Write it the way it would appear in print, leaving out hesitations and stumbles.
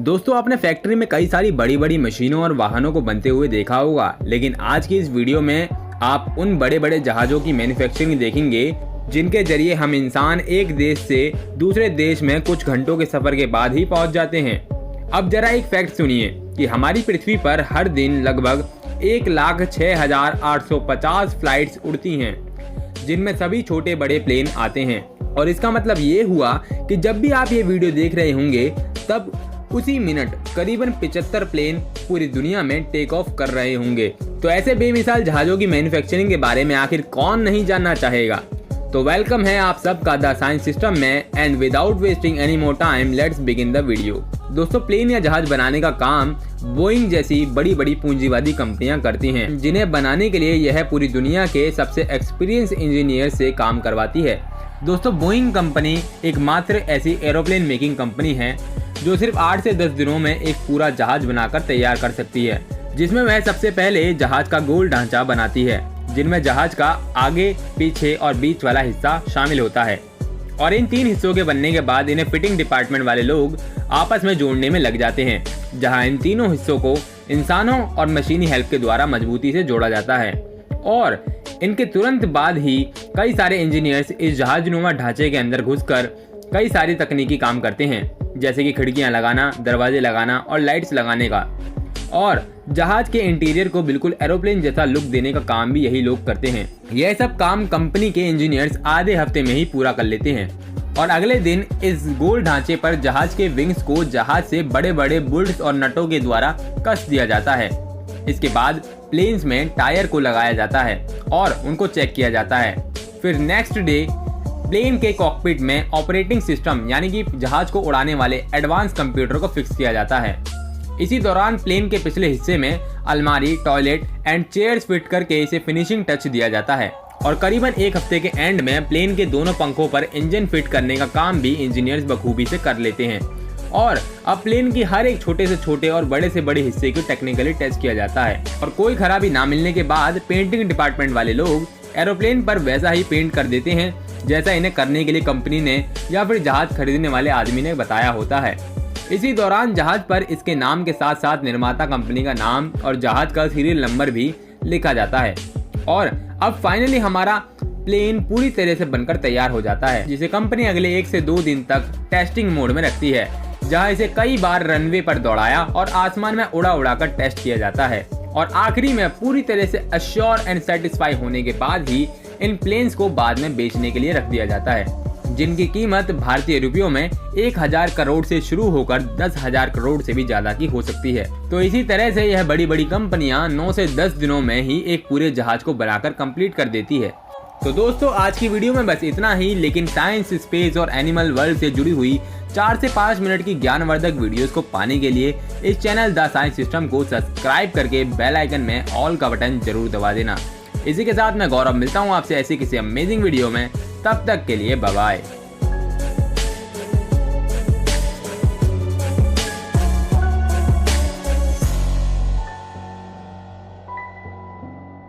दोस्तों, आपने फैक्ट्री में कई सारी बड़ी बड़ी मशीनों और वाहनों को बनते हुए देखा होगा, लेकिन आज की इस वीडियो में आप उन बड़े बड़े जहाज़ों की मैन्युफैक्चरिंग देखेंगे जिनके जरिए हम इंसान एक देश से दूसरे देश में कुछ घंटों के सफर के बाद ही पहुंच जाते हैं। अब जरा एक फैक्ट सुनिए कि हमारी पृथ्वी पर हर दिन लगभग 1,06,850 फ्लाइट्स उड़ती हैं, जिनमें सभी छोटे बड़े प्लेन आते हैं। और इसका मतलब ये हुआ कि जब भी आप ये वीडियो देख रहे होंगे तब उसी मिनट करीबन 75 प्लेन पूरी दुनिया में टेक ऑफ कर रहे होंगे। तो ऐसे बेमिसाल जहाज़ों की मैन्युफैक्चरिंग के बारे में आखिर कौन नहीं जानना चाहेगा। तो वेलकम है आप सबका द साइंस सिस्टम में, and without wasting any more time let's begin the video. दोस्तों, प्लेन या जहाज बनाने का काम बोइंग जैसी बड़ी बड़ी पूंजीवादी कंपनियां करती हैं, जिन्हें बनाने के लिए यह पूरी दुनिया के सबसे एक्सपीरियंस इंजीनियर से काम करवाती है। दोस्तों, बोइंग कंपनी एकमात्र ऐसी एरोप्लेन मेकिंग कंपनी है जो सिर्फ 8 से 10 दिनों में एक पूरा जहाज बनाकर तैयार कर सकती है, जिसमें वह सबसे पहले जहाज का गोल ढांचा बनाती है, जिनमें जहाज का आगे, पीछे और बीच वाला हिस्सा शामिल होता है। और इन 3 हिस्सों के बनने के बाद इन्हें फिटिंग डिपार्टमेंट वाले लोग आपस में जोड़ने में लग जाते हैं, जहां इन तीनों हिस्सों को इंसानों और मशीनी हेल्प के द्वारा मजबूती से जोड़ा जाता है। और इनके तुरंत बाद ही कई सारे इंजीनियर्स इस जहाजनुमा ढांचे के अंदर घुसकर कई सारी तकनीकी काम करते हैं, जैसे कि खिड़कियां लगाना, दरवाजे लगाना और लाइट्स लगाने का। और जहाज के इंटीरियर को बिल्कुल एरोप्लेन जैसा लुक देने का काम भी यही लोग करते हैं। यह सब काम कंपनी के इंजीनियर्स आधे हफ्ते में ही पूरा कर लेते हैं। और अगले दिन इस गोल ढांचे पर जहाज के विंग्स को जहाज से बड़े बड़े बोल्ट्स और नटों के द्वारा कस दिया जाता है। इसके बाद प्लेन्स में टायर को लगाया जाता है और उनको चेक किया जाता है। फिर नेक्स्ट डे प्लेन के कॉकपिट में ऑपरेटिंग सिस्टम यानी कि जहाज को उड़ाने वाले एडवांस कंप्यूटर को फिक्स किया जाता है। इसी दौरान प्लेन के पिछले हिस्से में अलमारी, टॉयलेट एंड चेयर्स फिट करके इसे फिनिशिंग टच दिया जाता है। और करीबन एक हफ्ते के एंड में प्लेन के दोनों पंखों पर इंजन फिट करने का काम भी इंजीनियर्स बखूबी से कर लेते हैं। और अब प्लेन की हर एक छोटे से छोटे और बड़े से बड़े हिस्से को टेक्निकली टेस्ट किया जाता है। और कोई खराबी ना मिलने के बाद पेंटिंग डिपार्टमेंट वाले लोग एरोप्लेन पर वैसा ही पेंट कर देते हैं जैसा इन्हें करने के लिए कंपनी ने या फिर जहाज खरीदने वाले आदमी ने बताया होता है। इसी दौरान जहाज पर इसके नाम के साथ साथ निर्माता कंपनी का नाम और जहाज का सीरियल नंबर भी लिखा जाता है। और अब फाइनली हमारा प्लेन पूरी तरह से बनकर तैयार हो जाता है, जिसे कंपनी अगले 1 से 2 दिन तक टेस्टिंग मोड में रखती है, जहां इसे कई बार रनवे पर दौड़ाया और आसमान में उड़ा कर टेस्ट किया जाता है। और आखिरी में पूरी तरह से अश्योर एंड सेटिस्फाई होने के बाद ही इन प्लेन्स को बाद में बेचने के लिए रख दिया जाता है, जिनकी कीमत भारतीय रुपयों में 1,000 करोड़ से शुरू होकर 10,000 करोड़ से भी ज्यादा की हो सकती है। तो इसी तरह से यह बड़ी बड़ी कंपनियां 9 से 10 दिनों में ही एक पूरे जहाज को बनाकर कंप्लीट कर देती है। तो दोस्तों, आज की वीडियो में बस इतना ही, लेकिन साइंस, स्पेस और एनिमल वर्ल्ड से जुड़ी हुई 4 से 5 मिनट की ज्ञानवर्धक वीडियोस को पाने के लिए इस चैनल द साइंस सिस्टम को सब्सक्राइब करके बेल आइकन में ऑल का बटन जरूर दबा देना। इसी के साथ मैं गौरव मिलता हूँ आपसे ऐसी किसी अमेजिंग वीडियो में। तब तक के लिए बाय बाय।